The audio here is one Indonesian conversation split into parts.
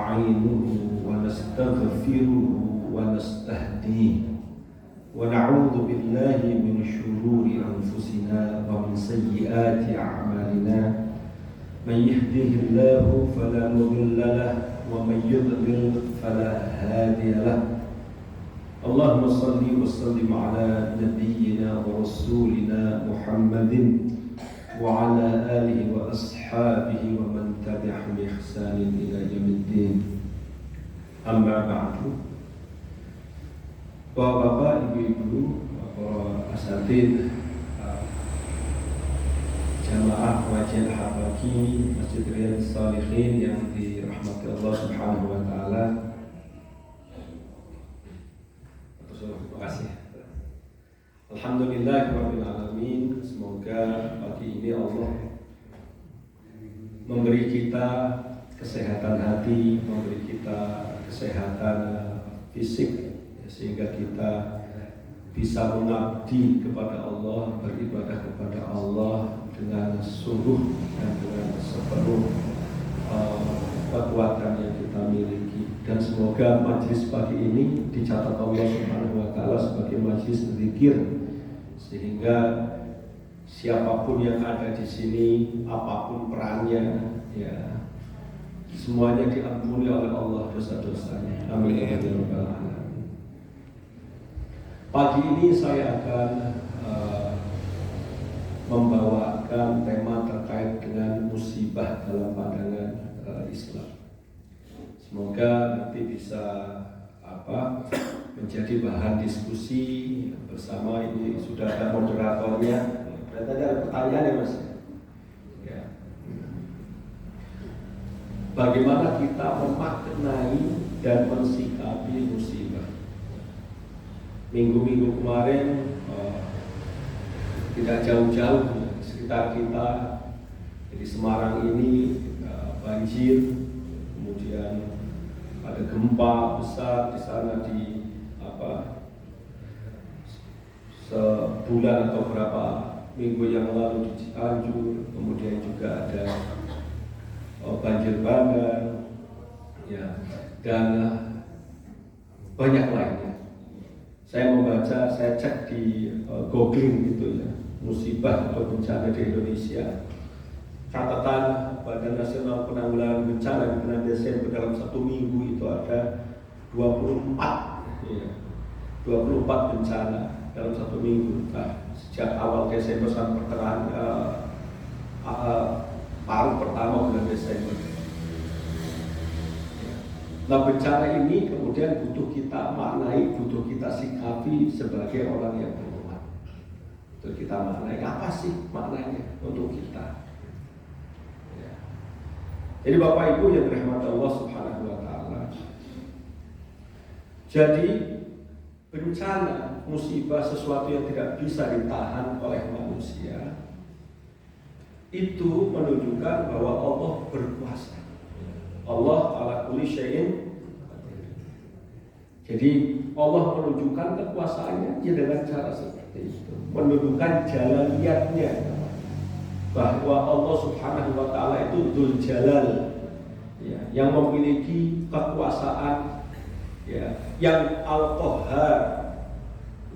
ونستعينه ونستغفره ونستهديه ونعوذ بالله من شرور أنفسنا ومن سيئات أعمالنا من يهده الله فلا مضل له ومن يضلل فلا هادي له اللهم صل وسلم على نبينا ورسولنا محمد وعلى آله وأصحابه ومن تبعهم بإحسان إلى يوم الدين. Amma ba'du. Bapak-bapak, ibu-ibu, para asatidz, jamaah pengajian Habaki Masjid Riyadhus Shalihin yang dirahmati Allah Subhanahu wa taala. Terima kasih. Alhamdulillahirabbil alamin. Semoga pagi ini Allah memberi kita kesehatan hati, memberi kita kesehatan fisik, sehingga kita bisa mengabdi kepada Allah, beribadah kepada Allah dengan sungguh dan dengan sepenuh kekuatan yang kita miliki. Dan semoga majlis pagi ini dicatat Allah Subhanahu wa taala sebagai majlis zikir, sehingga siapapun yang ada di sini, apapun perannya, ya semuanya diampuni oleh Allah dosa-dosanya. Amin ya rabbal alamin. Pagi ini saya akan membawakan tema terkait dengan musibah dalam pandangan Islam. Semoga nanti bisa menjadi bahan diskusi bersama. Ini sudah ada moderatornya. Berarti ada pertanyaan ya Mas? Ya. Bagaimana kita memaknai dan mensikapi musibah? Minggu-minggu kemarin tidak jauh-jauh di sekitar kita, di Semarang ini banjir, kemudian ada gempa besar di sana di sebulan atau berapa minggu yang lalu di Cianjur, kemudian juga ada banjir bandang, ya, dan banyak lainnya. Saya membaca, saya cek di googling gitu ya, musibah atau bencana di Indonesia. Catatan Badan Nasional Penanggulangan Bencana di bulan Desember dalam satu minggu itu ada 24 bencana dalam satu minggu. Nah, sejak awal Desember sampai pertengahan paruh pertama bulan Desember. Nah, bencana ini kemudian butuh kita maknai, butuh kita sikapi sebagai orang yang beriman. Butuh kita maknai, apa sih maknanya untuk kita? Ya. Jadi Bapak Ibu yang dirahmati Allah Subhanahu wa taala. Jadi bencana, musibah, sesuatu yang tidak bisa ditahan oleh manusia, itu menunjukkan bahwa Allah berkuasa. Allah ala kulli syai'in. Jadi Allah menunjukkan kekuasaannya ya dengan cara seperti itu, menunjukkan jalaniyatnya, bahwa Allah Subhanahu wa taala itu Dzul Jalal, ya, yang memiliki kekuasaan, ya, yang Al-Qahhar,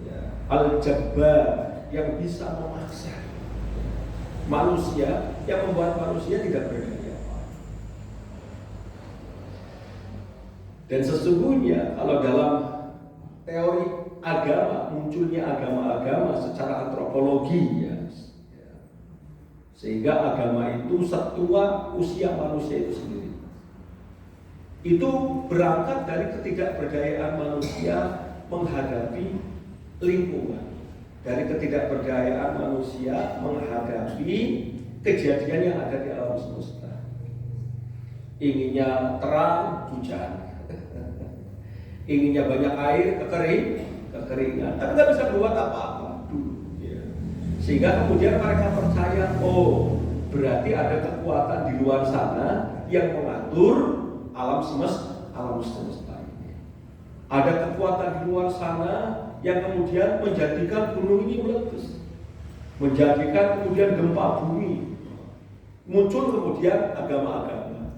ya, Al-Jabbar, yang bisa memaksa manusia, yang membuat manusia tidak berdaya. Dan sesungguhnya kalau dalam teori agama, munculnya agama-agama secara antropologi, ya, sehingga agama itu setua usia manusia itu sendiri. Itu berangkat dari ketidakberdayaan manusia menghadapi lingkungan, dari ketidakberdayaan manusia menghadapi kejadian yang ada di alam semesta. Inginnya terang, hujan. Inginnya banyak air, kekeringan, tapi nggak bisa buat apa-apa dulu, ya. Sehingga kemudian mereka percaya, oh berarti ada kekuatan di luar sana yang mengatur alam semesta ini. Ada kekuatan di luar sana yang kemudian menjadikan gunung ini meletus, menjadikan kemudian gempa bumi. Muncul kemudian agama-agama.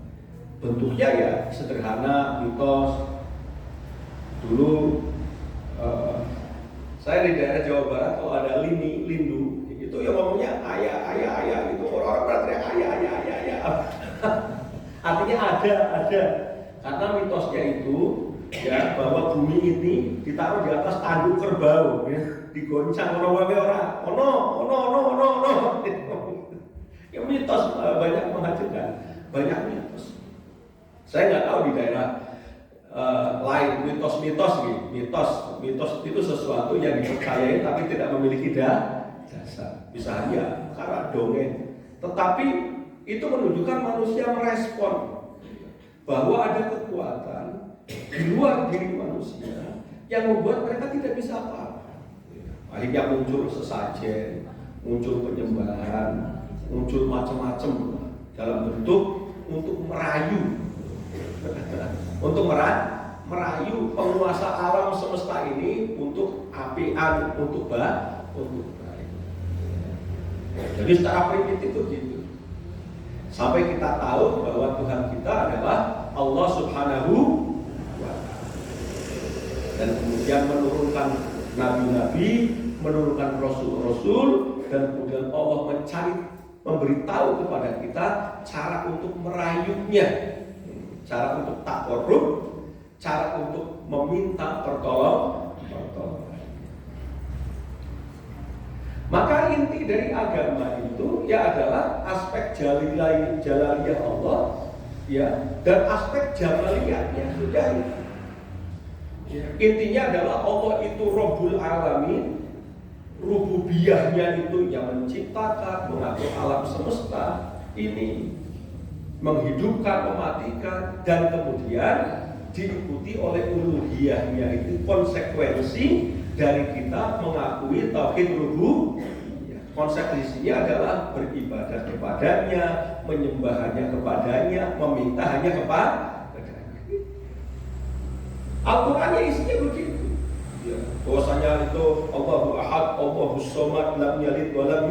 bentuknya ya sederhana, mitos. Dulu saya di daerah Jawa Barat kalau ada lindu itu ya ngomongnya ayah gitu, orang-orang berteriak ayah. Artinya ada karena mitosnya itu ya bahwa bumi ini ditaruh di atas tanduk kerbau ya, digoncang orang ya mitos banyak menghasilkan banyak mitos. Saya nggak tahu di daerah lain mitos itu sesuatu yang dipercayai tapi tidak memiliki dasar. Bisa saja karena dongeng, tetapi itu menunjukkan manusia merespon bahwa ada kekuatan di luar diri manusia yang membuat mereka tidak bisa apa-apa. Akhirnya muncul sesajen, muncul penyembahan, muncul macam-macam dalam bentuk untuk merayu untuk merayu penguasa alam semesta ini untuk apian, untuk baik. Jadi secara primitif begitu. Sampai kita tahu bahwa Tuhan kita adalah Allah Subhanahu wa Ta'ala. Dan kemudian menurunkan nabi-nabi, menurunkan rasul-rasul, dan kemudian Allah memberitahu kepada kita cara untuk merayunya. Cara untuk tak korup, cara untuk meminta pertolongan. Maka inti dari agama itu ya adalah aspek jalaliyah Allah ya, dan aspek jamaliyahnya sudah. Intinya adalah Allah itu Rabbul Alamin, rububiyahnya itu yang menciptakan, mengatur alam semesta ini, menghidupkan, mematikan, dan kemudian diikuti oleh uluhiyahnya itu konsekuensi dari kita mengakui tauhid rububiyah. Konsekuensinya adalah beribadah kepadanya, menyembahnya kepadanya, meminta hanya kepadanya. Al-Qurannya isinya begitu. Ya, bahwasanya itu Allahu Ahad, Allahus Samad, lam yalid wa lam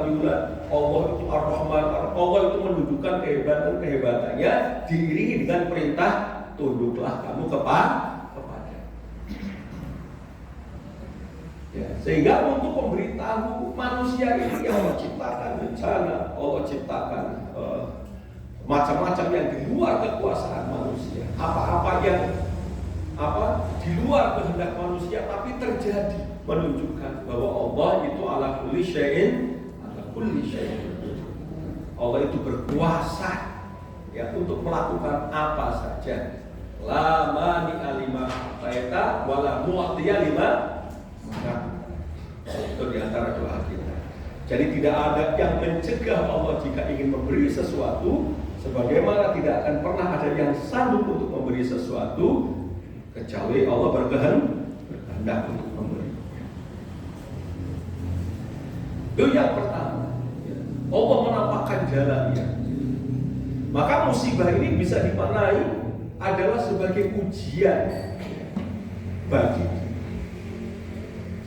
yulad. Allah itu Ar-Rahman, Allah itu menunjukkan kehebatannya diiringi dengan perintah tunduklah kamu kepada. Ya, sehingga untuk memberitahu manusia ini yang Allah ciptakan bencana, Allah ciptakan macam-macam yang di luar kekuasaan manusia, apa-apa yang di luar kehendak manusia tapi terjadi, menunjukkan bahwa Allah itu ala kulli syai'in. Allah itu berkuasa ya untuk melakukan apa saja. La mani'a lima a'taita wa la mu'tiya lima mana'ta. Itu di antara doa kita. Jadi tidak ada yang mencegah Allah jika ingin memberi sesuatu, sebagaimana tidak akan pernah ada yang sanggup untuk memberi sesuatu kecuali Allah berkehendak untuk memberi. Itu yang pertama. Allah menampakkan jalannya. Maka musibah ini bisa dimaknai adalah sebagai ujian bagi kita.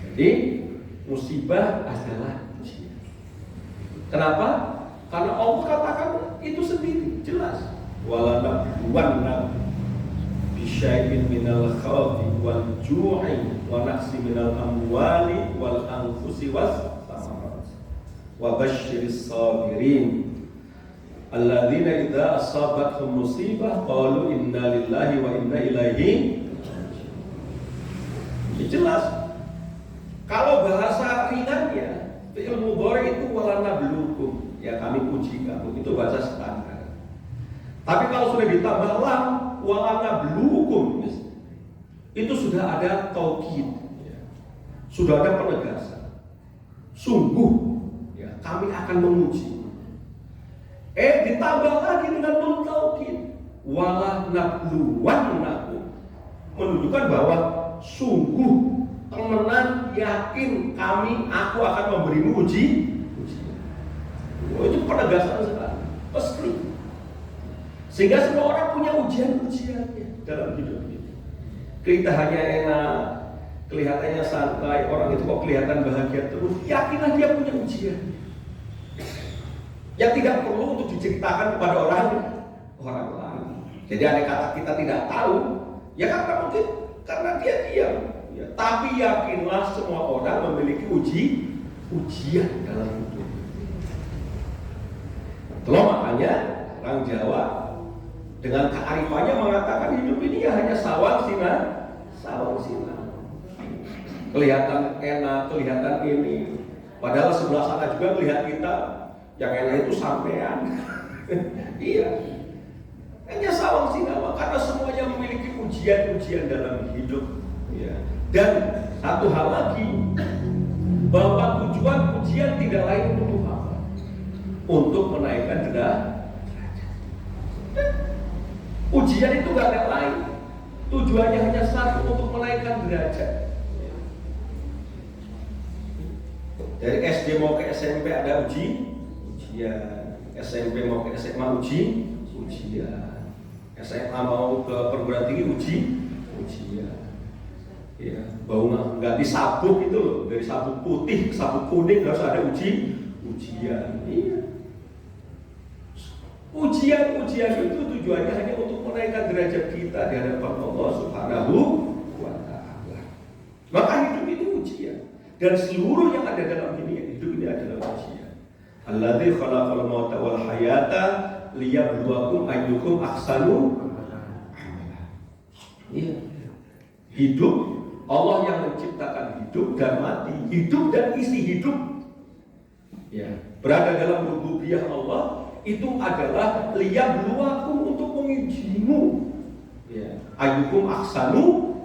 Jadi musibah adalah ujian. Kenapa? Karena Allah katakan itu sendiri jelas. Wala nabluwanna bisyai'in minal khawfi wal ju'i wa naqsi minal amwali wal anfusi was wa basyiris sabirin alladzina idza asabathum musibah qalu inna lillahi wa inna ilaihi raji'un. Jelas. Kalau bahasa ringannya fi'il mudhari itu wala nablukum, ya kami uji kamu, itu bahasa standar. Tapi kalau sudah ditambah lam wala nablukum, itu sudah ada taukid, sudah ada penegasan. Sungguh kami akan menguji. Ditambah lagi dengan nun taukid wala nabluwannakum, menunjukkan bahwa sungguh temenan yakin aku akan memberimu ujian. Itu penegasan sekali, pasti. Sehingga semua orang punya ujian-ujiannya dalam hidup ini. Kita hanya enak, kelihatannya santai, orang itu kok kelihatan bahagia terus, yakinlah dia punya ujian yang tidak perlu untuk diceritakan kepada orang lain. Jadi andai kata kita tidak tahu, ya karena mungkin karena dia diam. Ya, tapi yakinlah semua orang memiliki ujian dalam hidup. Itulah makanya orang Jawa dengan kearifannya mengatakan hidup ini ya hanya sawang sinar. Kelihatan enak, kelihatan ini. Padahal sebelah sana juga melihat kita, yang enak itu sampean. Iya. Hanya sawang sinawang karena semuanya memiliki ujian-ujian dalam hidup. Ya. Dan satu hal lagi, bahwa tujuan ujian tidak lain untuk apa? Untuk menaikkan derajat. Ujian itu gak ada lain. Tujuannya hanya satu, untuk menaikkan derajat. Dari SD mau ke SMP ada ujian, SMP mau ke SMA ujian, SMA mau ke perguruan tinggi ujian. Ya, bau nggak disabuk itu loh, dari sabuk putih ke sabuk kuning harus ada ujian. Iya. Ujian itu tujuannya hanya untuk menaikkan derajat kita di hadapan Allah Subhanahu wa Ta'ala. Maka hidup itu ujian. Dan seluruh yang ada dalam hidup ini adalah ujian. Alladzi khalaqal mauta wal hayata liyabluwakum ayyukum ahsanu amala. Iya. Hidup, Allah yang menciptakan hidup dan mati, hidup dan isi hidup. Ya, berada dalam rububiyah Allah itu adalah liyabluwakum, untuk mengujimu. Ya, ayyukum ahsanu.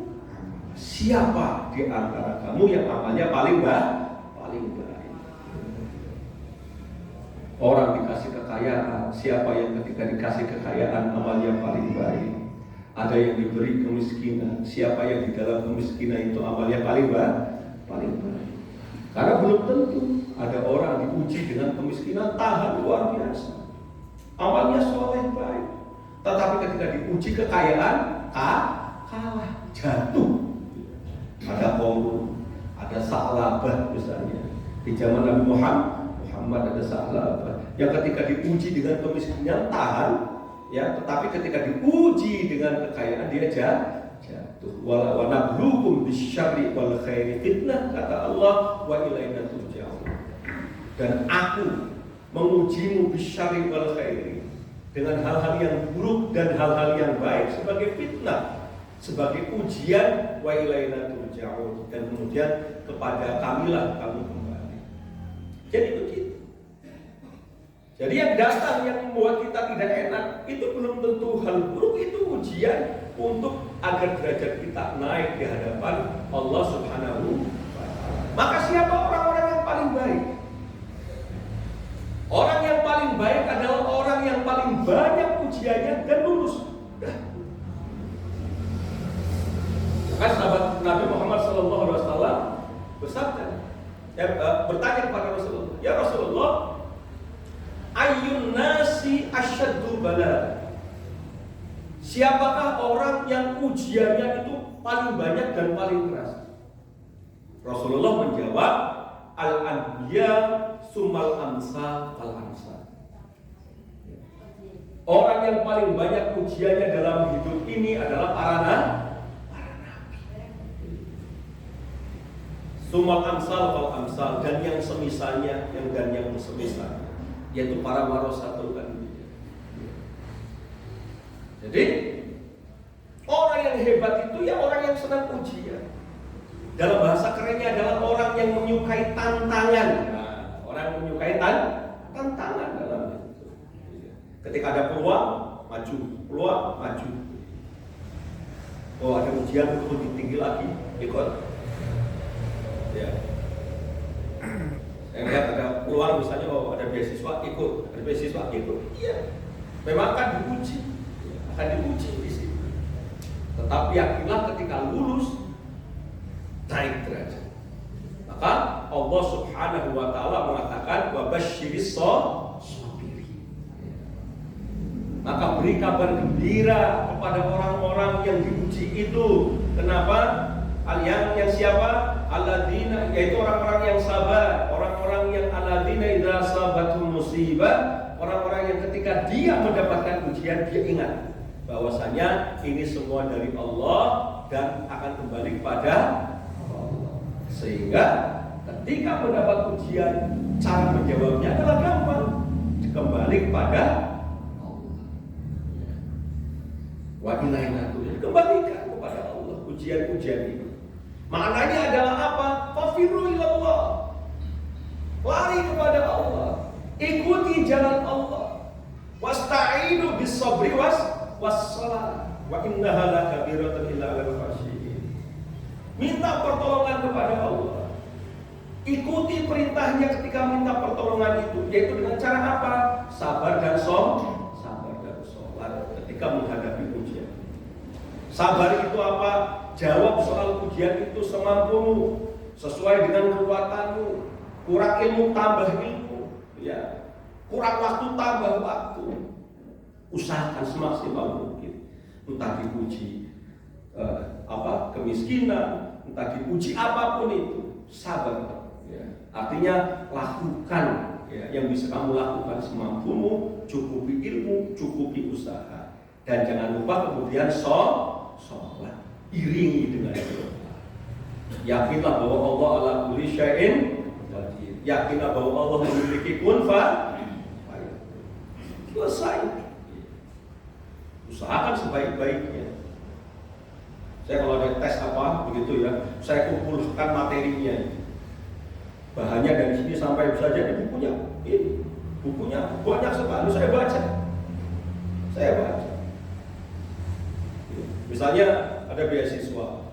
Siapa di antara kamu yang amalnya paling baik? Orang dikasih kekayaan, siapa yang ketika dikasih kekayaan amalnya paling baik? Ada yang diberi kemiskinan, siapa yang di dalam kemiskinan itu amalnya paling baik? Karena belum tentu ada orang diuji dengan kemiskinan tahan luar biasa, amalnya soleh baik, tetapi ketika diuji kekayaan kalah, jatuh. Ada Qaum, ada Sa'labah misalnya. Di zaman Nabi Muhammad ada Sa'labah yang ketika diuji dengan kemiskinan tahan, ya, tetapi ketika diuji dengan kekayaan dia jatuh. Wa nabluukum bisyarri wal khairi fitnah, kata Allah, wa ilaina turja'un. Dan aku mengujimu bisyarri wal khairi, dengan hal-hal yang buruk dan hal-hal yang baik sebagai fitnah, sebagai ujian, wa ilaina turja'un, dan kemudian kepada kamilah kamu kembali. Jadi begitu. Jadi yang datang yang membuat kita tidak enak itu belum tentu hal buruk, itu ujian untuk agar derajat kita naik di hadapan Allah Subhanahu wa Ta'ala. Maka siapa orang-orang yang paling baik? Orang yang paling baik adalah orang yang paling banyak ujiannya dan lulus. Maka sahabat Nabi Muhammad SAW bersabda, bertanya kepada Rasulullah, ya Rasulullah, ayyun nasi asyaddu bala? Siapakah orang yang ujiannya itu paling banyak dan paling keras? Rasulullah menjawab, al-anbiya summal amsal fal-amsal. Orang yang paling banyak ujiannya dalam hidup ini adalah para nabi. Summal amsal fal-amsal, dan yang semisalnya, dan yang semisalnya, yaitu para warasatul anbiya. Jadi orang yang hebat itu ya orang yang senang ujian. Dalam bahasa kerennya adalah orang yang menyukai tantangan. Nah, orang yang menyukai tantangan dalam itu. Ketika ada peluang, maju. Peluang, maju. Oh, ada ujian untuk lebih tinggi lagi, ikut. Ya. Saya lihat ada peluang misalnya, oh ada beasiswa, ikut. Ada beasiswa, ikut. Iya. Memang akan diuji. Akan diuji di sini. Tetapi yakinlah ketika lulus, naik derajat. Maka Allah Subhanahu wa Ta'ala mengatakan, wa basyiris sabirin. Maka beri kabar gembira kepada orang-orang yang diuji itu. Kenapa? Yang siapa? Alladzina, yaitu orang-orang yang sabar, orang-orang yang alladzina idza asabathum musibah, orang-orang yang ketika dia mendapatkan ujian dia ingat. bahwasanya ini semua dari Allah dan akan kembali kepada Allah. Sehingga ketika mendapat ujian, cara menjawabnya adalah gampang, kembali kepada Allah. Wa ilaina turja'un, kembalikan kepada Allah ujian-ujian itu. Maknanya adalah apa? Fafiru ilallah, lari kepada Allah, ikuti jalan Allah. Wasta'inu bis sabri wassalah wa innaha lakabiratun illa 'alal khashiyin. Minta pertolongan kepada Allah. Ikuti perintahnya ketika minta pertolongan itu, yaitu dengan cara apa? Sabar dan sholat ketika menghadapi ujian. Sabar itu apa? Jawab soal ujian itu semampumu, sesuai dengan kekuatanmu. Kurang ilmu tambah ilmu, ya. Kurang waktu tambah waktu. Usahakan semaksimal mungkin. Entah dipuji kemiskinan, entah dipuji apapun itu, sabar. Ya. Artinya lakukan yang bisa kamu lakukan semampumu, cukupi ilmu, cukupi usaha, dan jangan lupa kemudian sholat, iringi dengan doa. Yakinlah bahwa Allah ala kulli syai'in qadir. Yakinlah bahwa Allah memiliki kun fa selesai. Usahakan sebaik-baiknya. Saya kalau ada tes begitu ya, saya kumpulkan materinya. Bahannya dari sini sampai bisa jadi bukunya. Ini bukunya banyak sekali, saya baca. Misalnya ada beasiswa,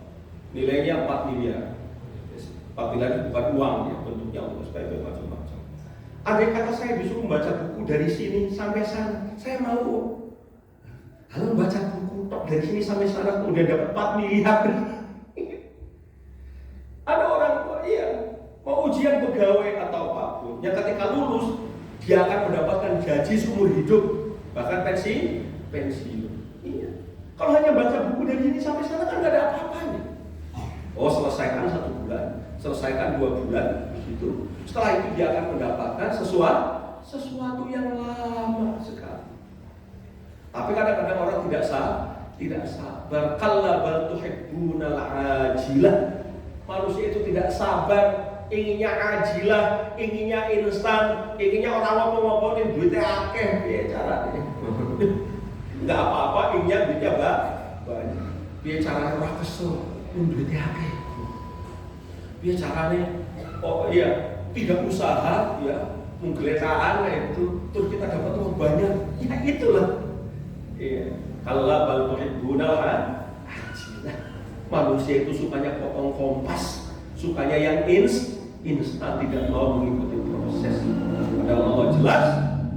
nilainya 4 miliar. 4 miliar itu bukan uang ya, bentuknya supaya macam-macam. Andai kata saya disuruh membaca buku dari sini sampai sana, saya mau. Kalau baca buku dari sini sampai sana kemudian dapat 4 miliar. Ada orang mau ujian pegawai atau apapun, yang ketika lulus dia akan mendapatkan gaji seumur hidup, bahkan pensiun. Iya. Kalau hanya baca buku dari sini sampai sana kan nggak ada apa-apanya. Selesaikan 1 bulan, selesaikan 2 bulan, begitu. Setelah itu dia akan mendapatkan sesuatu yang lama sekali. Tapi kadang-kadang orang tidak sabar. Kalla bal tuhibbunal ajilah. Manusia itu tidak sabar, inginnya ajilah, inginnya instan, inginnya orang ngomong-ngomongin duitnya akeh, piye carane. Enggak apa-apa, inginnya duitnya banyak. Piye carane ora kesel, duitnya akeh. Piye carane tidak usaha menggeletaan itu, terus kita dapat uang banyak. Ya itulah. Iya. Kalau bal tuhibbunal ajilah. Manusia itu sukanya potong kompas, sukanya yang instan, tidak mau mengikuti proses. Padahal Allah jelas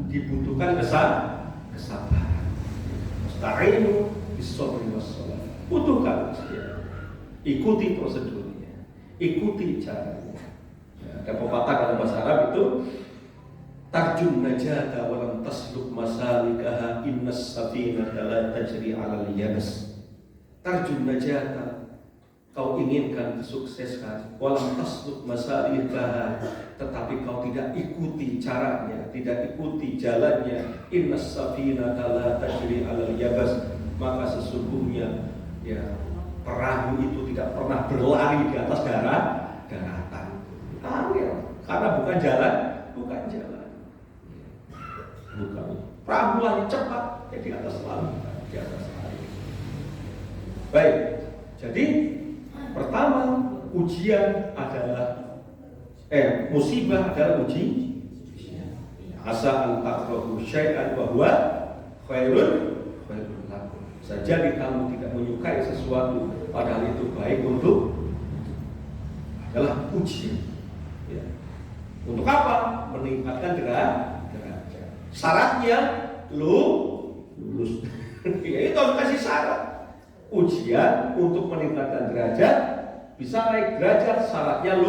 dibutuhkan kesabaran. Musta'inu bis-sabri was-shalah. Butuhkan ikuti prosedurnya, ikuti caranya. Ada pepatah dalam bahasa Arab itu, tarjun najata wa lam tasluk masalikaha innas safinata la tajri 'alal yabas. Tarjun najata, kau inginkan kesuksesan, walam tasluk masalikaha, tetapi kau tidak ikuti caranya, tidak ikuti jalannya. Innas safinata la tajri 'alal yabas, maka sesungguhnya perahu itu tidak pernah berlari di atas daratan. Karena bukan jalan. Perahu lari cepat di atas laut, di atas air. Baik, jadi pertama ujian adalah musibah adalah uji. Asa an takrahu syai'an wa huwa khairun lakum. Jadi kamu tidak menyukai sesuatu padahal itu baik untuk adalah ujian. Ya. Untuk apa? Meningkatkan derajat. Syaratnya lulus. Ya itu harus kasih syarat. Ujian untuk meningkatkan derajat, bisa naik derajat, syaratnya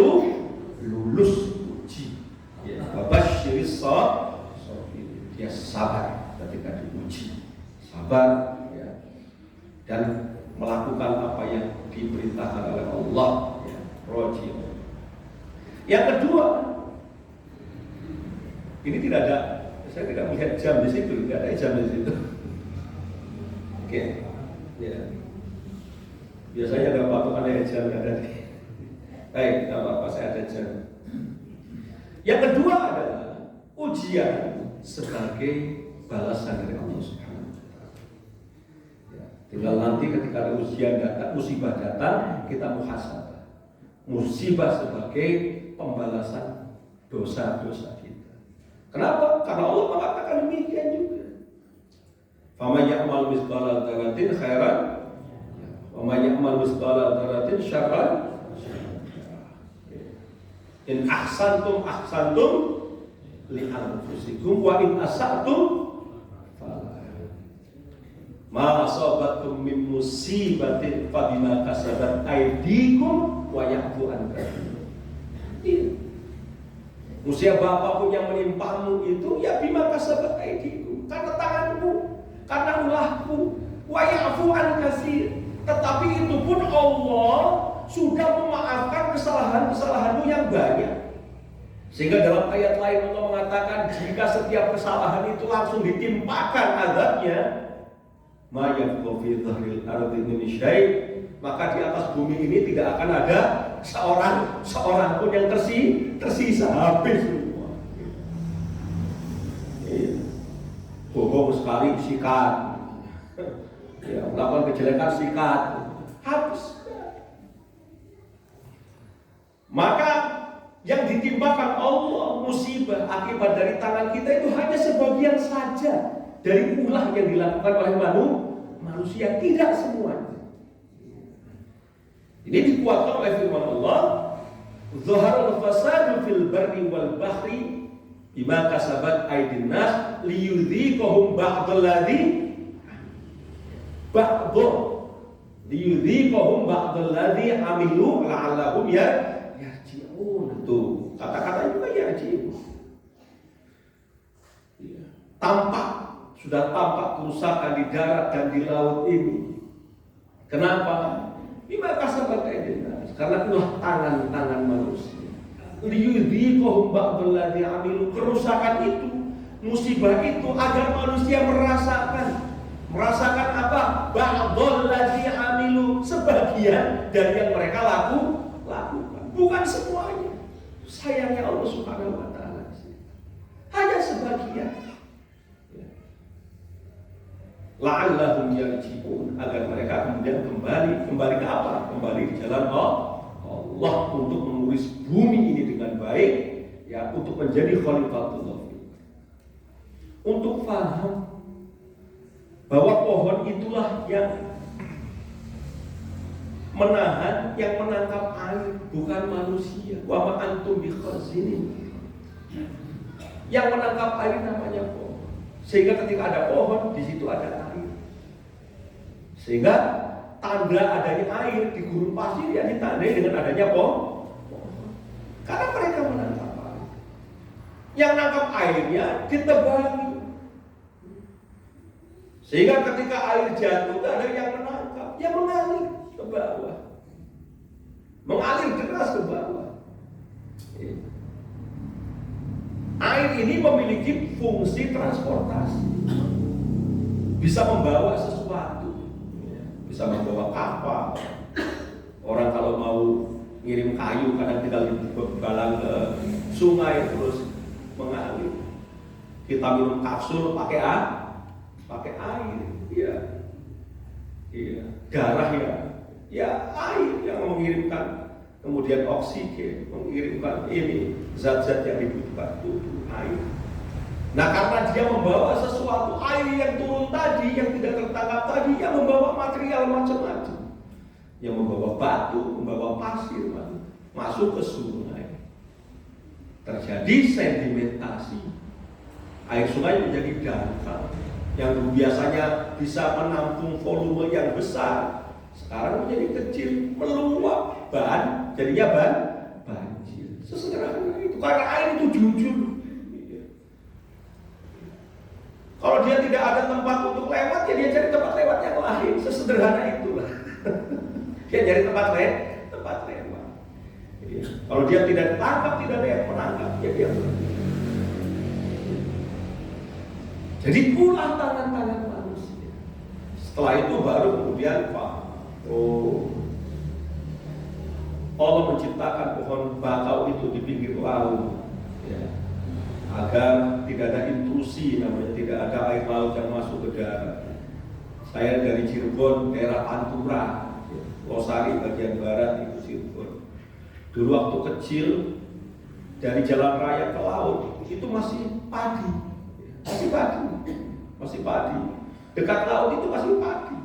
lulus uji. Ya, babasyiris shabirin. Dia sabar ketika diuji. Sabar dan melakukan apa yang diperintahkan oleh Allah. Roji. Yang kedua, ini tidak ada. Saya tidak melihat jam di situ, tidak ada jam di situ. Oke, ya. Biasanya ada patokan jam ada nih. Baik, tidak apa-apa, saya ada jam. Yang kedua adalah ujian sebagai balasan dari Allah Subhanahu wa Ta'ala. Ya, tinggal nanti ketika ada ujian datang, musibah datang, kita muhasabah. Musibah sebagai pembalasan dosa-dosa kita. Kenapa? Karena Allah mengatakan demikian juga. Faman ya'mal mithqala dzarratin khairan wa man ya'mal mithqala dzarratin syarran. In ahsantum ahsantum li anfusikum wa in asa'tum fala. Ma asabatum min musibatin fa bima kasabat aydikum wa ya'fu an katsir. Musibah apapun yang menimpamu itu ya bima kasabat aydikum, karena tanganmu, karena ulahmu, wa ya'fu an katsir. Tetapi itu pun Allah sudah memaafkan kesalahan-kesalahanmu yang banyak. Sehingga dalam ayat lain Allah mengatakan jika setiap kesalahan itu langsung ditimpakan azabnya, ma yabqa fi dhahril ardi min syai', maka di atas bumi ini tidak akan ada seorang pun yang tersisa, habis semua. Bohong sekali sikat, ya, melakukan kejelekan sikat, habis. Maka yang ditimpakan Allah musibah akibat dari tangan kita itu hanya sebagian saja dari ulah yang dilakukan oleh manusia, tidak semuanya. Ini dikuatkan oleh firman Allah, "Zaharal fasadu fil barri wal bahri bima kasabat aydin nas liyudhiqahum ba'dalladzi amilu la'allahum yarji'un." Tuh, kata-kata juga yarji'un. Sudah tampak kerusakan di darat dan di laut ini. Kenapa? Bima kasabat aydin nas, karena itulah tangan-tangan manusia. Liyudhiqahum ba'dalladzi amilu, kerusakan itu, musibah itu agar manusia merasakan apa? Ba'dalladzi amilu, sebagian dari yang mereka lakukan, bukan semuanya. Sayangnya Allah Subhanahu wa Ta'ala hanya sebagian. La'allahum yarji'un, agar mereka kemudian kembali ke apa? Kembali di jalan Allah untuk mengurus bumi ini dengan baik, ya, untuk menjadi khalifatullah. Untuk paham bahwa pohon itulah yang menahan, yang menangkap air, bukan manusia. Wa ma antum bi khazinin. Yang menangkap air namanya pohon. Sehingga ketika ada pohon, di situ ada air. Sehingga tanda adanya air di gurun pasir ya ditandai dengan adanya pohon. Karena mereka menangkap air. Yang menangkap airnya ditebangi. Sehingga ketika air jatuh, tidak ada yang menangkap, yang mengalir ke bawah, mengalir deras ke bawah. Air ini memiliki fungsi transportasi, bisa membawa sesuatu, bisa membawa kapal. Orang kalau mau ngirim kayu kadang tinggal dibalang ke sungai terus mengalir. Kita minum kapsul pakai air, darah ya air yang mengirimkan, kemudian oksigen, mengirimkan ini zat-zat yang dibutuhkan tubuh, air. Nah, karena dia membawa sesuatu, air yang turun tadi, yang tidak tertangkap tadi, yang membawa material macam-macam, yang membawa batu, membawa pasir, masuk ke sungai, terjadi sedimentasi. Air sungai menjadi dangkal, yang biasanya bisa menampung volume yang besar, sekarang menjadi kecil, meluap, jadinya banjir. Sesederhana itu, karena air itu jujur. Kalau dia tidak ada tempat untuk lewat, ya dia cari tempat lewat yang lain. Sesederhana itulah. Dia cari tempat lewat. Kalau dia tidak ditangkap, tidak ada yang menangkap, ya dia berhenti. Jadi ulah tangan-tangan manusia. Setelah itu baru kemudian paham. Oh, Allah menciptakan pohon bakau itu di pinggir laut, ya, agar tidak ada intrusi, namanya tidak ada air laut yang masuk ke darat. Saya dari Cirebon, daerah Pantura, Losari bagian barat itu Cirebon. Dulu waktu kecil dari jalan raya ke laut itu masih padi, masih padi. Dekat laut itu masih padi.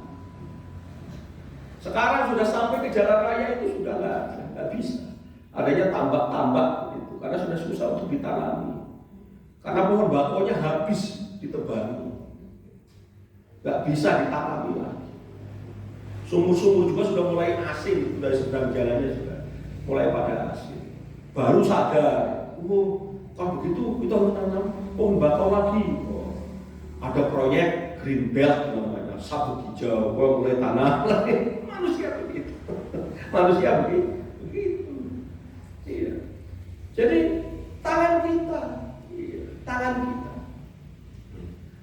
Sekarang sudah sampai ke jalan raya itu sudah nggak bisa. Adanya tambak-tambak gitu, karena sudah susah untuk ditanami. Karena pohon bakaunya habis ditebangi, nggak bisa ditanami lagi. Sumur-sumur juga sudah mulai asing, dari seberang jalannya sudah mulai pada asing. Baru sadar, kalau begitu kita harus tanam pohon bakau lagi. Ada proyek Green Belt namanya, sabuk hijau, mulai tanam lagi. Manusia begitu, manusia begitu. Iya. Jadi tangan kita.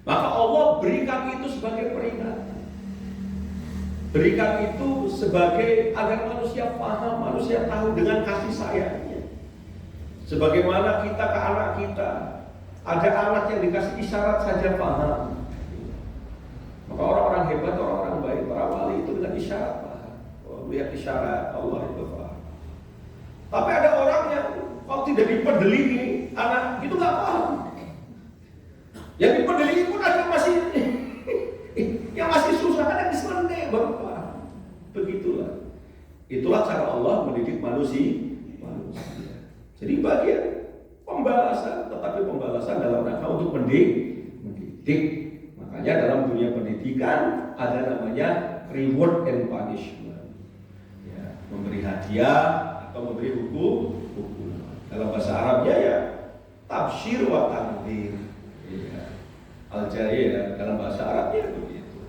Maka Allah berikan itu sebagai peringatan. Berikan itu sebagai agar manusia paham, manusia tahu dengan kasih sayangnya. Sebagaimana kita ke anak kita, ada anak yang dikasih isyarat saja paham. Maka orang-orang hebat, orang-orang baik, para wali itu dengan isyarat paham. Lihat isyarat Allah itu paham. Tapi ada orang yang kalau tidak dipedeli anak itu nggak paham. Yang dipedeli pun ada yang masih susah, ada di seleneh baru paham. Begitulah. Itulah cara Allah mendidik manusia. Jadi bagian pembalasan, tetapi pembalasan dalam rangka untuk mendidik. Makanya dalam dunia pendidikan ada namanya reward and punishment. Ya, memberi hadiah atau memberi hukum. Dalam bahasa Arabnya ya tafsir wa tanbir. Ya. Al-Jari dalam bahasa Arabnya begitu.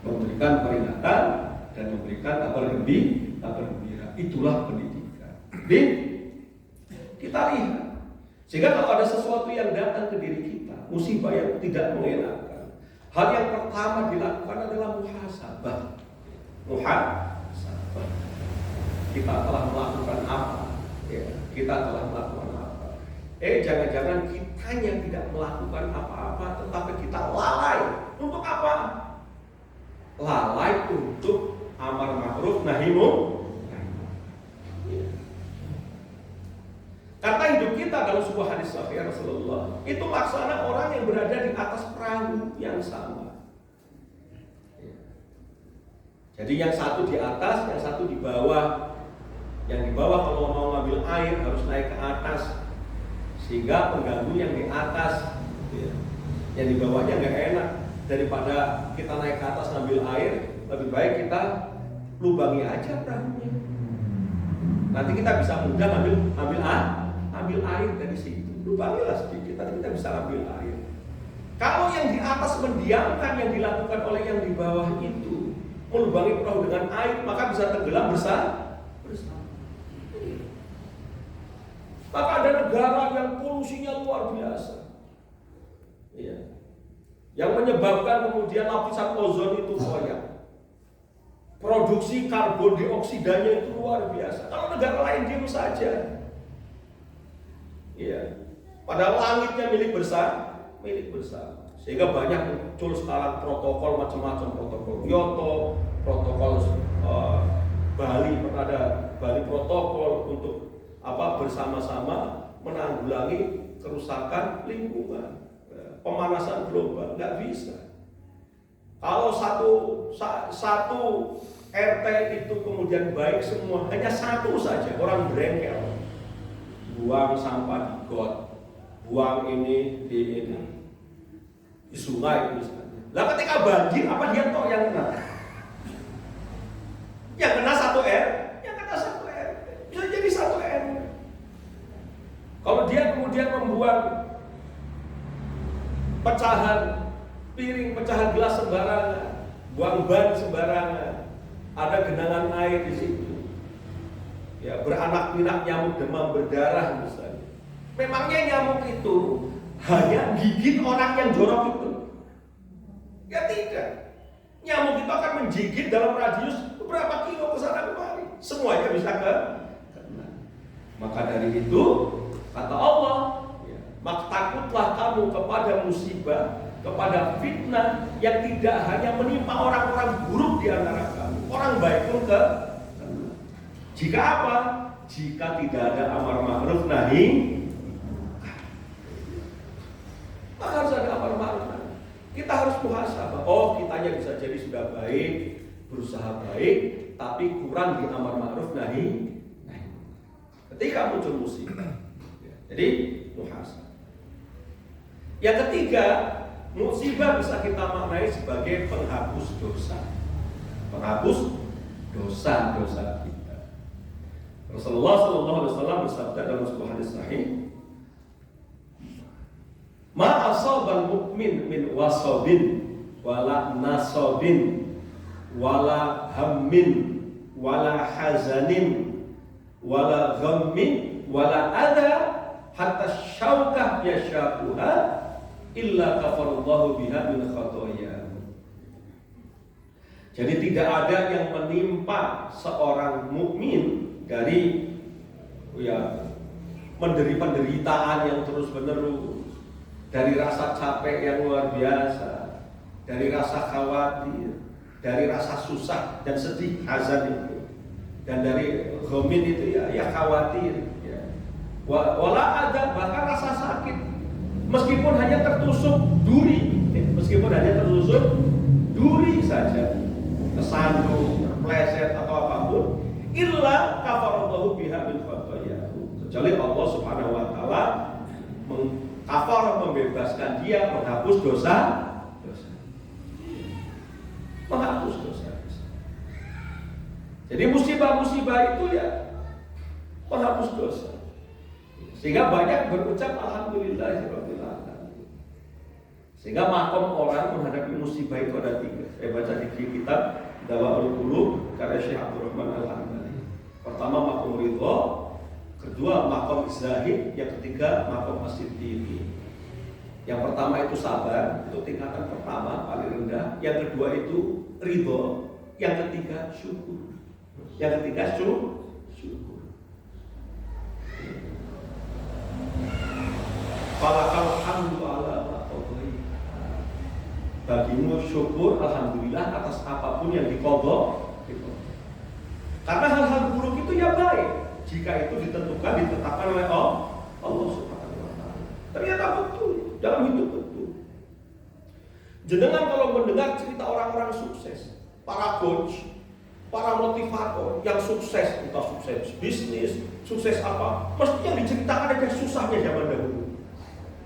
Memberikan peringatan dan memberikan kabar gembira. Itulah pendidikan. Jadi kita lihat. Sehingga kalau ada sesuatu yang datang ke diri kita, musibah yang tidak mengenakan, hal yang pertama dilakukan adalah muhasabah. Kita telah melakukan apa? Ya, kita telah melakukan apa? Jangan-jangan kitanya tidak melakukan apa-apa, tetapi kita lalai. Untuk apa? Lalai untuk amar ma'ruf nahi munkar. Karena hidup kita dalam sebuah hadis sahih Rasulullah itu laksana orang yang berada di atas perahu yang sama. Jadi yang satu di atas, yang satu di bawah. Yang di bawah kalau mau ngambil air harus naik ke atas, sehingga pengganggu yang di atas, yang di bawahnya nggak enak. Daripada kita naik ke atas ngambil air, lebih baik kita lubangi aja perahunya. Nanti kita bisa mudah ambil air dari situ. Lubangilah sedikit, nanti kita bisa ambil air. Kalau yang di atas mendiamkan yang dilakukan oleh yang di bawah itu, melubangi perahu dengan air, maka bisa tenggelam bersama. Maka ada negara yang polusinya luar biasa, yang menyebabkan kemudian lapisan ozon itu koyak. Produksi karbon dioksidanya itu luar biasa. Kalau negara lain diam saja, padahal langitnya milik bersama. Sehingga banyak muncul sekarang protokol macam-macam, protokol Kyoto, protokol Bali, ada Bali protokol untuk bersama-sama menanggulangi kerusakan lingkungan, pemanasan global. Nggak bisa. Kalau satu RT itu kemudian baik semua, hanya satu saja orang berengkel, buang sampah di got, buang ini di sungai misalnya. Lah ketika banjir, apa dia toh yang kena? Yang kena satu bisa jadi satu R. Kalau dia kemudian membuang pecahan piring, pecahan gelas sembarangan, buang ban sembarangan, ada genangan air di situ, beranak pinak nyamuk demam berdarah misalnya. Memangnya nyamuk itu hanya gigit orang yang jorok itu? Ya tidak. Nyamuk sedikit dalam radius beberapa kilo ke sana kemari, semuanya bisa kena. Maka dari itu kata Allah, maka takutlah kamu kepada musibah, kepada fitnah yang tidak hanya menimpa orang-orang buruk di antara kamu, orang baik pun kena. Jika apa? Jika tidak ada amar ma'ruf nahi, maka harus ada amar ma'ruf nahi. Kita harus muhasabah. Oh, kitanya bisa jadi sudah baik, berusaha baik, tapi kurang di amar ma'ruf nahi. Ketika muncul musibah, jadi muhasabah. Yang ketiga, musibah bisa kita maknai sebagai penghapus dosa. Penghapus dosa-dosa kita. Rasulullah SAW bersabda dalam sebuah hadis sahih, "Ma asabal mu'min min wasabin wala nasabin wala hammin wala hazanin wala ghammin wala adha hatta syaukah yasyaquha illa kafarallahu biha min khataaya." Jadi tidak ada yang menimpa seorang mukmin dari penderitaan yang terus menerus, dari rasa capek yang luar biasa, dari rasa khawatir, dari rasa susah dan sedih, hazan itu, dan dari ghamin itu ya khawatir, ya. Wala ada bahkan rasa sakit, meskipun hanya tertusuk duri saja, kesandung, terpleset atau apapun, illa kafarallahu biha min khatayahu, kecuali Allah Subhanahu wa taala mengkafar, membebaskan dia, menghapus dosa. Menghapus dosa. Jadi musibah-musibah itu ya menghapus dosa. Sehingga banyak berucap alhamdulillahirabbil alamin. Sehingga makom orang menghadapi musibah itu ada 3. Saya baca di kitab Dawaul Qulub karya Syekh Abdul Rahman Al-Hambali. Pertama makom ridho, kedua makom zahid, yang ketiga makom as-siddiqi. Yang pertama itu sabar, itu tingkatan pertama paling rendah. Yang kedua itu ridho, yang ketiga syukur. Yang ketiga syukur. Falakal hamdu ala ma qadai. Bagimu syukur alhamdulillah atas apapun yang diqadha. Karena hal-hal buruk itu ya baik jika itu ditetapkan oleh Allah Subhanahu wa taala. Ternyata betul dalam hidup betul. Jenengan kalau mendengar cerita orang-orang sukses, para coach, para motivator yang sukses, entah sukses bisnis, sukses apa, mesti yang diceritakan ada susahnya zaman dahulu.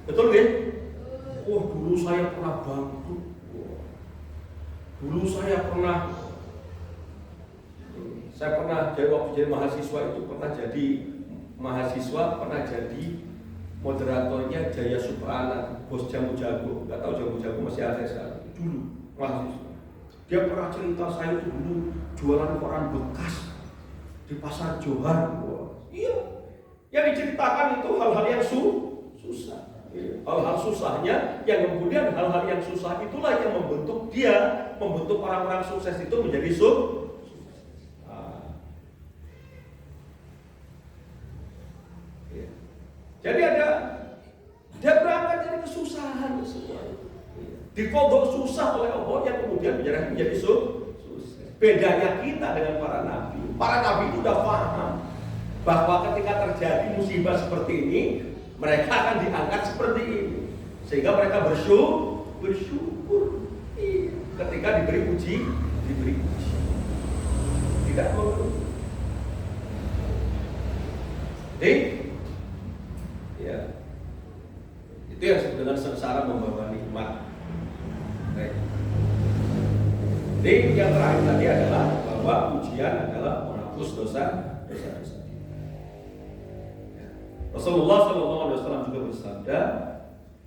Betul kan? Oh, dulu saya pernah bangkrut. Dulu saya pernah jadi waktu jadi mahasiswa itu pernah jadi mahasiswa, pernah jadi moderatornya Jaya Suprana, bos Jamu Jago. Nggak tahu Jamu Jago masih ada sekarang. Dulu mahasiswa. Dia pernah cerita saya itu dulu jualan koran bekas di pasar Johar. Iya. Yang diceritakan itu hal-hal yang susah. Hal-hal susahnya, yang kemudian hal-hal yang susah itulah yang membentuk orang-orang sukses itu menjadi sukses. Jadi dia berangkat dari kesusahan semua itu. Dikodok susah oleh Allah yang kemudian menjadi sukses. Bedanya kita dengan para nabi. Para nabi itu sudah paham bahwa ketika terjadi musibah seperti ini, mereka akan diangkat seperti ini. Sehingga mereka bersyukur. Ketika diberi uji. Tidak mengeluh. Ya, itu yang disebut dengan sengsara membawa nikmat. Baik. Jadi yang terakhir tadi adalah bahwa ujian adalah menghapus dosa. Rasulullah SAW juga bersabda,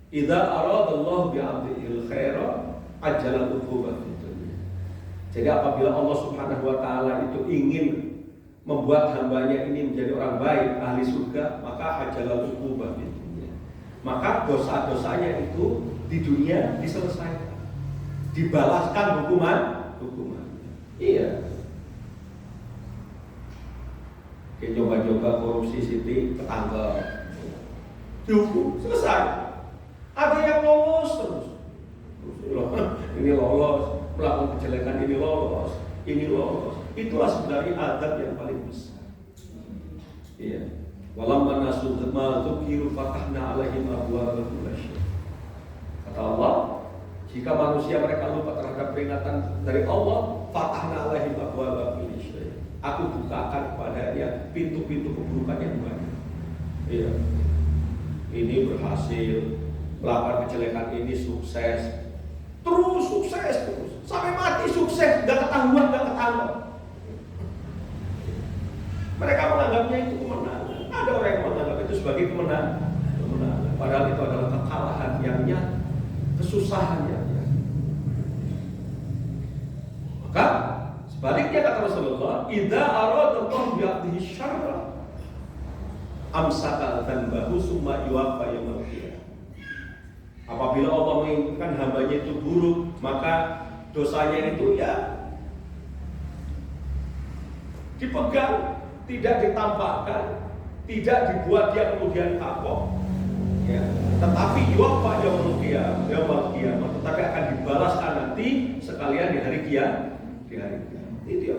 "Idza aradallahu bi'abdihil khaira ajjalal uqubah fid dunya." Jadi apabila Allah Subhanahu wa taala itu ingin membuat hambanya ini menjadi orang baik, ahli surga, maka ajalal uqubah di dunia. Maka dosa-dosanya itu di dunia diselesaikan, dibalaskan hukuman. Iya. Dia coba-coba korupsi Siti, ketangkep, dihukum, selesai. Ada yang lolos terus. Ini lolos, melakukan kejelekan ini lolos, ini lolos. Itulah sebenarnya adab yang paling besar. Iya. Walamma nasu ma dzukiru fatahna 'alaihim abwaaba kulli syai'. Kata Allah, jika manusia mereka lupa terhadap peringatan dari Allah, fatahna 'alaihim abwaaba kulli syai'. Aku bukakan kepadanya pintu-pintu keburukan yang banyak. Iya. Ini berhasil, melakukan kejelekan ini sukses, terus sukses terus, sampai mati sukses, gak ketahuan, gak ketangkap. Mereka menganggapnya itu kemenangan. Ada orang yang menganggap itu sebagai kemenangan. Padahal itu adalah kekalahan yang nyata, kesusahan yang nyata. Maka sebaliknya kata Rasulullah, idza arada Allah bi'abdihi syarra amsaka dzanbahu summa yuwaffa yaumil qiyamah. Apabila Allah menginginkan hambanya itu buruk, maka dosanya itu ya dipegang, tidak ditampakkan, tidak dibuat dia kemudian kapok, ya. Tetapi yuwaffa yaumil qiyamah, tetapi akan dibalaskan nanti sekalian di hari kiamat. Itu ya.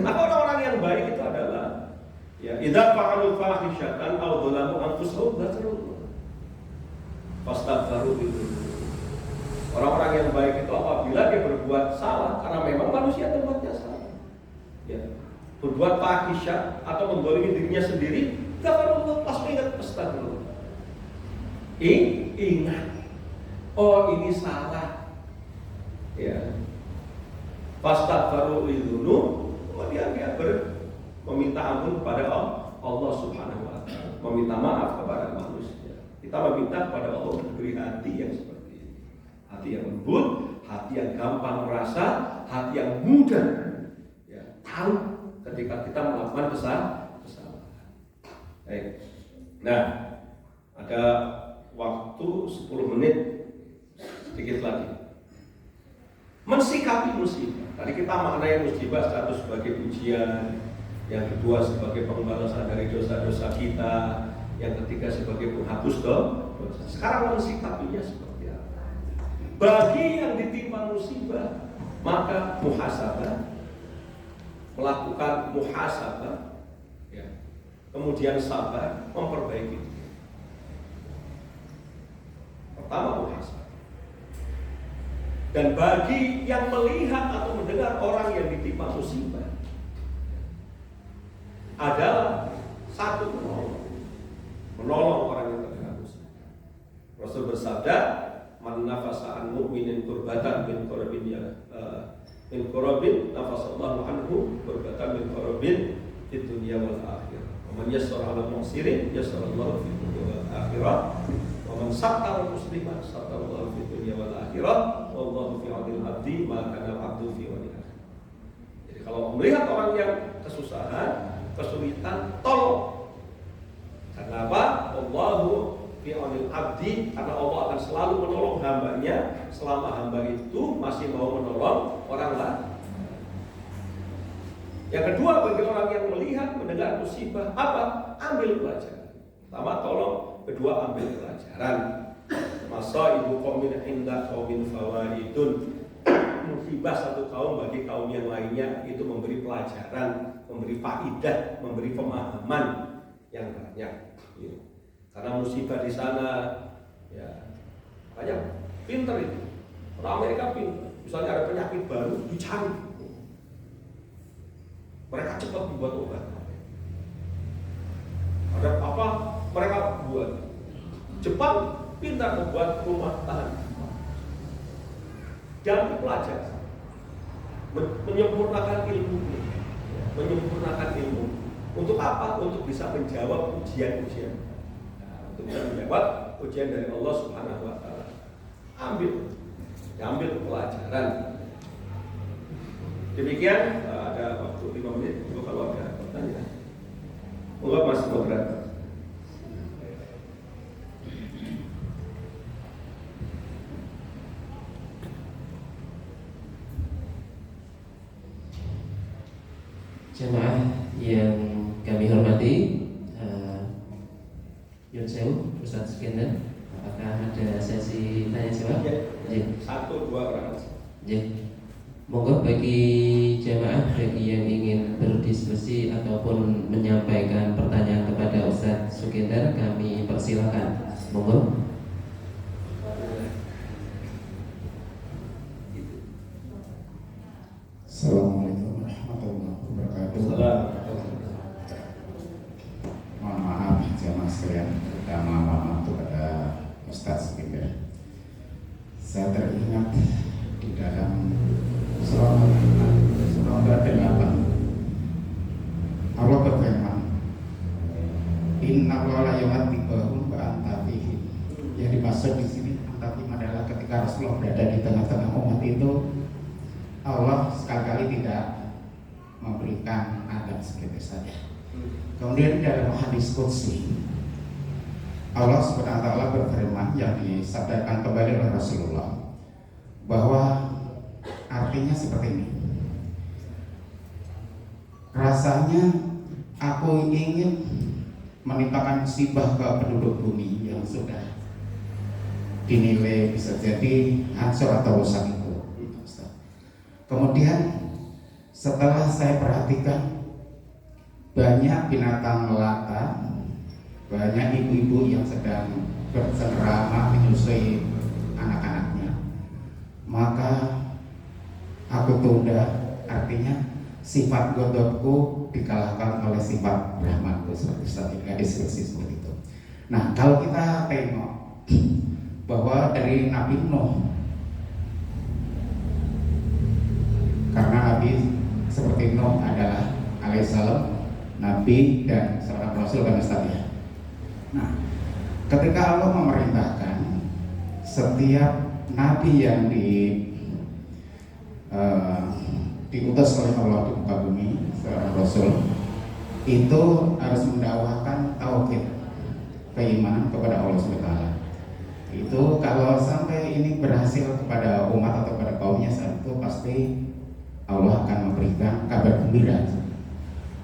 Maka orang-orang yang baik itu adalah ya idza fa'alu fahishatan aw dzalamu anfusahum dzakarullah fastaghfiru bidzunub. Orang-orang yang baik itu apabila dia berbuat salah karena memang manusia tempatnya salah. Ya. Berbuat fahisyah atau mendolimi dirinya sendiri, dzakarullah, pasti ingat astagfirullah. Ingat. Oh, ini salah. Ya. Fastaghfiru lidzunub, kemudian dia meminta ampun kepada Allah Subhanahu wa taala, meminta maaf kepada manusia. Kita meminta kepada Allah memberi hati yang seperti ini. Hati yang lembut, hati yang gampang merasa, hati yang mudah ya, tahu ketika kita melakukan kesalahan. Baik. Nah, ada waktu 10 menit sedikit lagi. Mensikapi musibah. Tadi kita maknai musibah satu sebagai ujian, yang kedua sebagai pembalasan dari dosa-dosa kita, yang ketiga sebagai penghapus dosa. Sekarang mensikapinya seperti apa? Bagi yang ditimpa musibah, maka muhasabah, melakukan muhasabah, ya. Kemudian sabar, memperbaiki. Pertama muhasabah. Dan bagi yang melihat atau mendengar orang yang ditimpa musibah adalah satu, menolong orang yang terkena musibah. Rasul bersabda, "Man nafasa an mu'minin kurbatan min kurabin nafasallahu anhu kurbatan min kurabin fid dunya wal akhirah. Wa man yassara 'ala mu'sirin yassarallahu fid dunya wal akhirah. Wa man sattara musliman sattarallahu fid dunya wal akhirah. Wallahu fi 'aunil 'abdi ma kana 'abdu fi 'auni akhi." Jadi kalau melihat orang yang kesusahan, kesulitan, tolong. Karena apa? Allahu fi 'aunil 'abdi, karena Allah akan selalu menolong hambanya selama hamba itu masih mau menolong orang lain. Yang kedua, bagi orang yang melihat, mendengar musibah, apa? Ambil pelajaran. Pertama, tolong. Kedua, ambil pelajaran. Masa ibu qaumin inda qaumin fawaidun. Musibah satu kaum bagi kaum yang lainnya itu memberi pelajaran, memberi faidah, memberi pemahaman yang banyak. Ya. Karena musibah di sana, ya banyak pinter itu. Orang Amerika pinter. Misalnya ada penyakit baru, dicari. Mereka cepat membuat obat. Ada apa? Mereka buat. Jepang pintar membuat rumah tahan. Dan belajar, menyempurnakan ilmu, untuk apa? Untuk bisa menjawab ujian-ujian. Nah, untuk bisa menjawab ujian dari Allah Subhanahu wa taala. Ambil pelajaran. Demikian, ada waktu 5 menit. Kalau ada pertanyaan, enggak masih berat. Jemaah yang kami hormati, Yun Sewu, Ustadz Sukender, apakah ada sesi tanya jawab? Ya. Satu dua orang. Ya. Monggo bagi jemaah, bagi yang ingin berdiskusi ataupun menyampaikan pertanyaan kepada Ustadz Sukender, kami persilakan. Monggo. Assalamualaikum warahmatullahi wabarakatuh. Mohon maaf jemaah sekalian, terutama mohon maaf kepada Ustadz Sukender. Saya teringat di dalam surah Al-8 Allah berfirman, Inna Allah la yu'adzibahum wa anta fihim. Yang dimaksud di sini antafim adalah ketika Rasulullah berada di tengah-tengah umat itu, Allah sekali-kali tidak memberikan adab seperti saja. Kemudian dalam hadis qudsi Allah Subhanahu wa taala berfirman yang disabdakan kembali oleh Rasulullah bahwa artinya seperti ini. Rasanya aku ingin menimpakan musibah ke penduduk bumi yang sudah dinilai bisa jadi hancur atau rusak itu. Kemudian setelah saya perhatikan, banyak binatang melata, banyak ibu-ibu yang sedang bercengkrama menyusui anak-anaknya, maka aku tunda, artinya sifat godobku dikalahkan oleh sifat rahmatku, seperti tadi diskusi seperti itu. Nah, kalau kita tengok bahwa dari Nabi Nuh, karena Nabi seperti Nuh adalah alaihissalam Nabi dan seorang Rasul dan Ustadznya. Nah, ketika Allah memerintahkan setiap Nabi yang diutus oleh Allah di muka bumi, seorang Rasul itu harus mendakwahkan tauhid, keimanan kepada Allah SWT. Itu kalau sampai ini berhasil kepada umat atau kepada kaumnya, saat itu pasti Allah akan memberikan kabar gembira.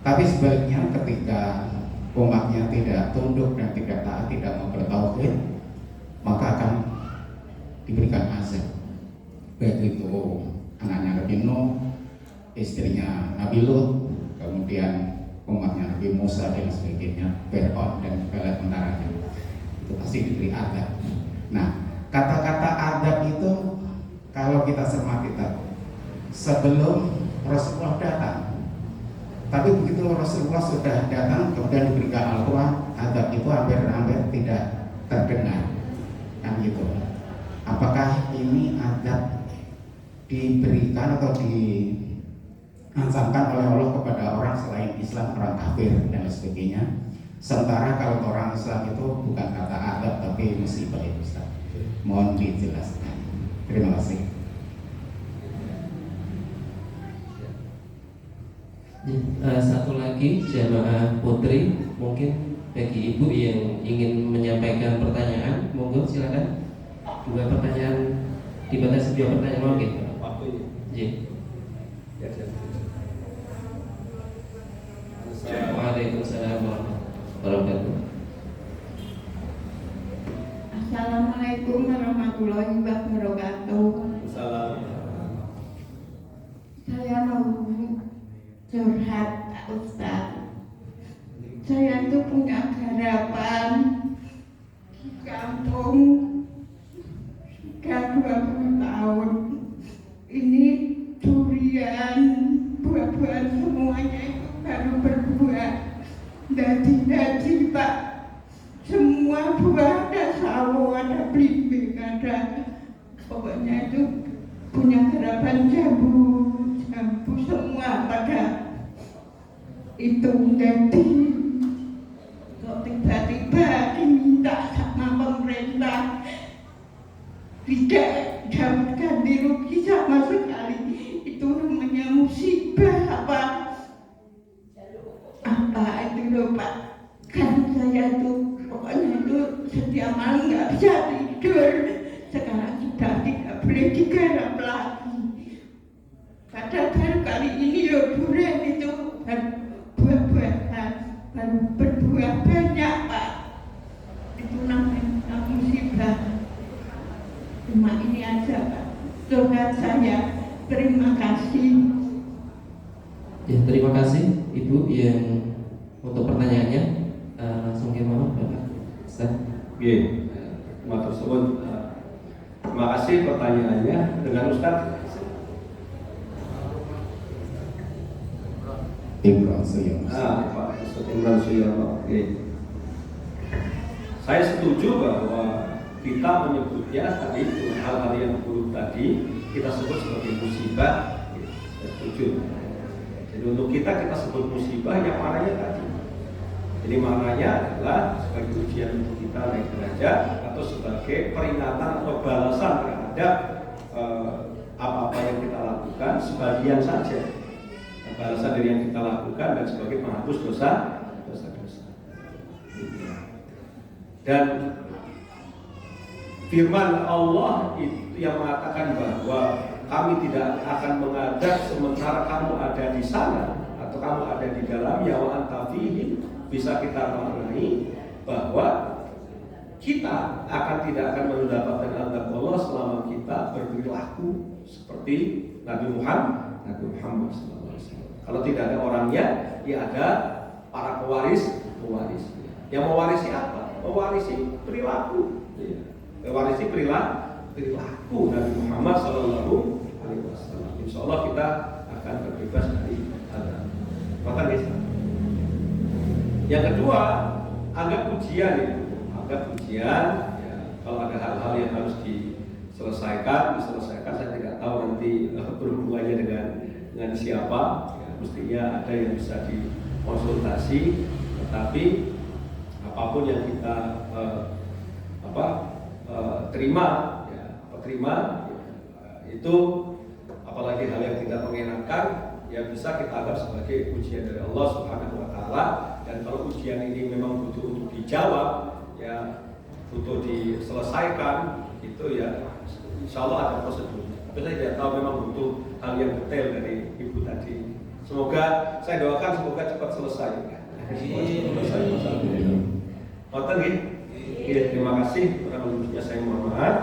Tapi sebaliknya ketika umatnya tidak tunduk dan tidak taat, tidak mau bertauhid, maka akan diberikan azab. Baik itu anaknya Nabi Nuh, istrinya Nabi Lut, kemudian umatnya Nabi Musa dan sebagainya, Fir'aun dan segala tentaranya. Itu pasti diberi azab. Nah, kata-kata azab itu kalau kita cermati sebelum Rasulullah datang. Tapi begitu Rasulullah sudah datang kemudian diberikan Al-Quran, adab itu hampir tidak terdengar, kan gitu. Apakah ini adab diberikan atau diancamkan oleh Allah kepada orang selain Islam, orang kafir dan sebagainya? Sementara kalau orang Islam itu bukan kata adab tapi musibah itu, Ustaz. Mohon dijelaskan. Terima kasih. Satu lagi jemaah putri, mungkin bagi ibu yang ingin menyampaikan pertanyaan, monggo silakan. Dua pertanyaan, dibatasi 2 pertanyaan mungkin. Waktunya. Waalaikumsalam warahmatullahi wabarakatuh. Assalamualaikum warahmatullahi wabarakatuh. Saya mau curhat, Ustaz. Saya tuh punya harapan di kampung sudah 20 tahun. Ini durian, buah-buahan semuanya itu baru berbuah. Dadi Pak, semua buah ada sawo, ada belimbing, ada, pokoknya itu punya harapan jambu semua pada itu jadi kok tiba-tiba diminta sama pemerintah tidak ganti rugi sama sekali. Itu namanya musibah apa itu loh Pak. Kan saya tuh pokoknya itu setiap malam nggak bisa tidur. Sekarang sudah tidak boleh digarap lagi. Padahal baru kali ini loh durian itu dan buah-buahan dan berbuah banyak Pak. Itu namanya musibah. Cuma ini aja Pak. Doa saya, terima kasih. Ya, terima kasih Ibu yang untuk pertanyaannya. Langsung ke mana Bapak? Ustaz. Oke, terima tersebut. Terima kasih pertanyaannya. Dengan Ustaz Imran Suyono. Pak Ustaz Imran Suyono. Oke. Saya setuju bahwa kita menyebutnya tadi hal-hal yang buruk tadi kita sebut sebagai musibah. Saya setuju. Jadi untuk kita sebut musibah yang maknanya tadi. Jadi maknanya adalah sebagai ujian untuk kita naik derajat atau sebagai peringatan atau balasan terhadap apa-apa yang kita lakukan, sebagian saja balasan dari yang kita lakukan dan sebagai penghapus dosa-dosa. Dan firman Allah itu yang mengatakan bahwa kami tidak akan mengadab sementara kamu ada di sana atau kamu ada di dalamnya wa anta fihim, bisa kita maknai bahwa kita tidak akan mendapatkan azab Allah selama kita berperilaku seperti Nabi Muhammad SAW. Kalau tidak ada orangnya, ya ada para pewaris. Yang mewarisi apa? Mewarisi perilaku. Mewarisi perilaku Nabi Muhammad SAW. Insya Allah kita akan terbebas dari azab. Maka yang kedua, anggap ujian itu. Ya, kalau ada hal-hal yang harus diselesaikan. Saya tidak tahu nanti berhubungannya dengan siapa. Ya, mestinya ada yang bisa dikonsultasi. Tetapi apapun yang kita terima, itu apalagi hal yang tidak mengenakan, ya bisa kita anggap sebagai ujian dari Allah Subhanahu Wa Taala. Dan kalau ujian ini memang butuh untuk dijawab, ya butuh diselesaikan, itu ya insya Allah ada prosedur. Tapi saya tidak tahu memang butuh hal yang detail dari Ibu tadi. Semoga saya doakan semoga cepat selesai. Terima kasih. Kurang lebihnya saya mohon maaf.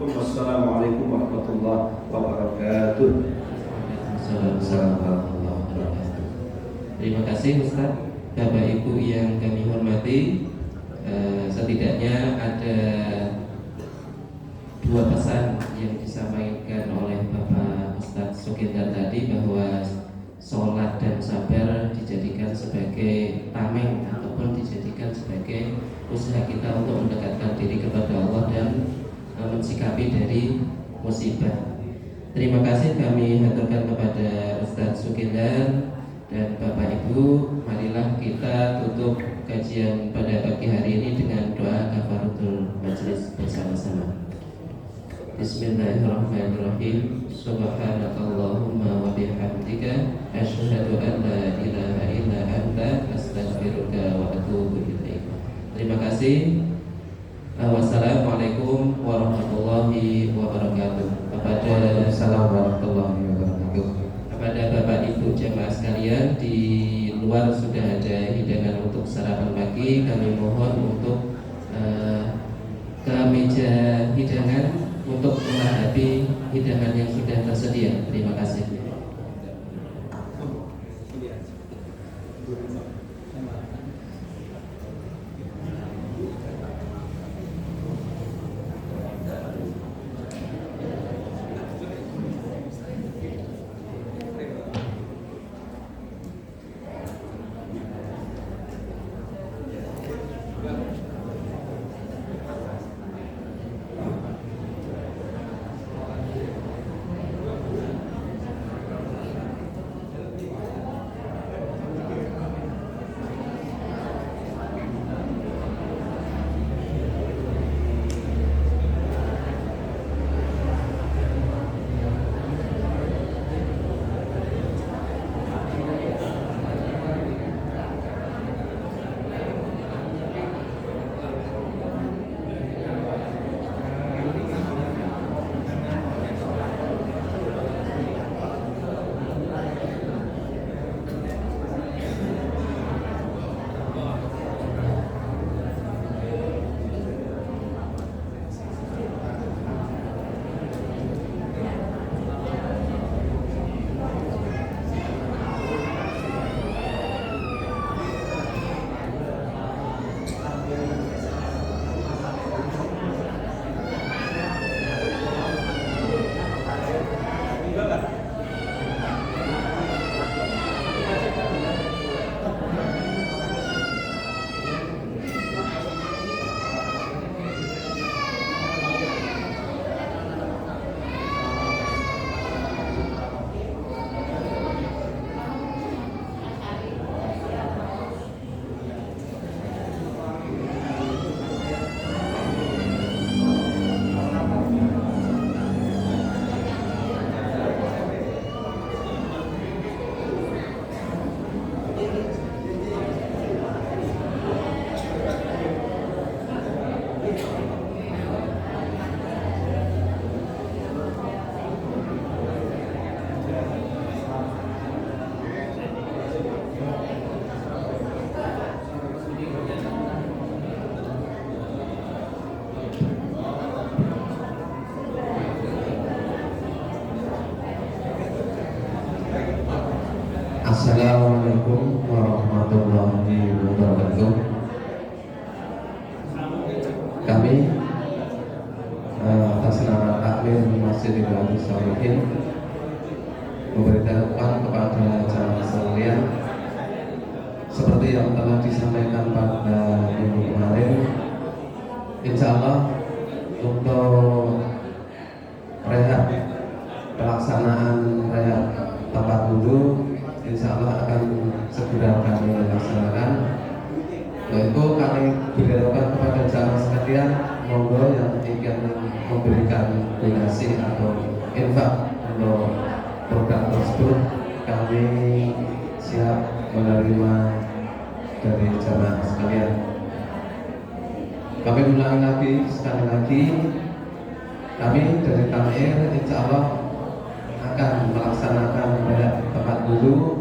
Wassalamualaikum warahmatullahi wabarakatuh. Terima kasih Ustaz. Bapak Ibu yang kami hormati, setidaknya ada dua pesan yang disampaikan oleh Bapak Ustaz Sugender tadi, bahwa sholat dan sabar dijadikan sebagai tameng ataupun dijadikan sebagai usaha kita untuk mendekatkan diri kepada Allah dan mensikapi dari musibah. Terima kasih kami haturkan kepada Ustaz Sugender dan Bapak Ibu. Marilah kita tutup kajian pada pagi hari ini dengan doa kafaratul majelis bersama-sama. Bismillahirrahmanirrahim. Subhanakallahumma wa bihamdika asyhadu an la ilaha illa anta astaghfiruka wa atubu ilaik. Terima kasih. Wassalamualaikum warahmatullahi wabarakatuh. Kepada Bapak Ibu jemaah sekalian, di luar sudah ada hidangan untuk sarapan pagi. Kami mohon untuk ke meja hidangan untuk melengkapi hidangan yang sudah tersedia. Terima kasih. Assalamualaikum warahmatullahi wabarakatuh. Kami atas nama takmir Masjid Riyadhus Shalihin memberitahukan kepada jamaah sekalian seperti yang telah disampaikan pada minggu kemarin, insya Allah untuk rehab pelaksanaan rehab tempat wudhu insya Allah akan segera kami laksanakan. Yaitu kami berharap kepada jamaah sekalian, monggo yang ingin memberikan donasi atau infak untuk program tersebut, kami siap menerima dari jamaah sekalian. Kami ulangi lagi sekali lagi, kami dari Tamir insya Allah akan melaksanakan tempat wudhu